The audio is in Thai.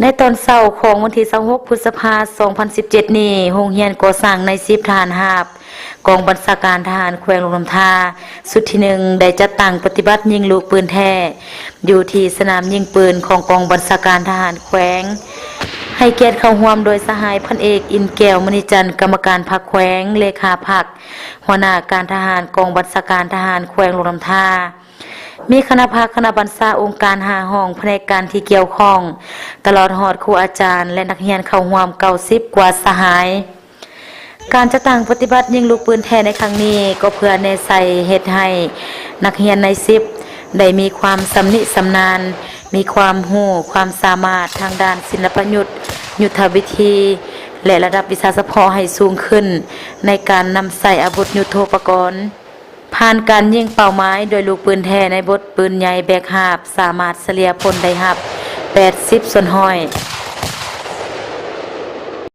ในตอนเช้าของวันที่26พฤษภาคม2017นี้โรงเรียนก่อสร้างใน10ทหารหาบกองบัญชาการทหารแขวงลงน้ำทาสุดที่หนึ่งได้จัดตั้งปฏิบัติยิงลูกปืนแท้อยู่ที่สนามยิงปืนของกองบัญชาการทหารแขวงให้เกียรติเข้าร่วมโดยสหายพันเอกอินแก้วมณีจันทร์กรรมการพรรคแขวงเลขาพรรคหัวหน้าการทหารกองบัญชาการทหารแขวงลงน้ำทามีคณะภาคคณะบัญชาองค์การ5ห้องแผนกการที่เกี่ยวข้องตลอดฮอดครูอาจารย์และนักเรียนเข้าร่วม90กว่าสหายการจัดตั้งปฏิบัติยิงลูกปืนแท้ในครั้งนี้ก็เพื่อแน่ใส่เฮ็ดให้นักเรียนใน10ได้มีความสำนิสำนาญมีความรู้ความสามารถทางด้านศิลปยุทธยุทธวิธีและระดับวิชาเฉพาะให้สูงขึ้นในการนำใส่อาวุธยุทโธปกรณ์ผ่านการยิงเป้าหมายโดยลูกปืนแท้ในบทปืนใหญ่แบกหาบสามารถเฉลี่ยผลได้รับ80ส่วนห้อย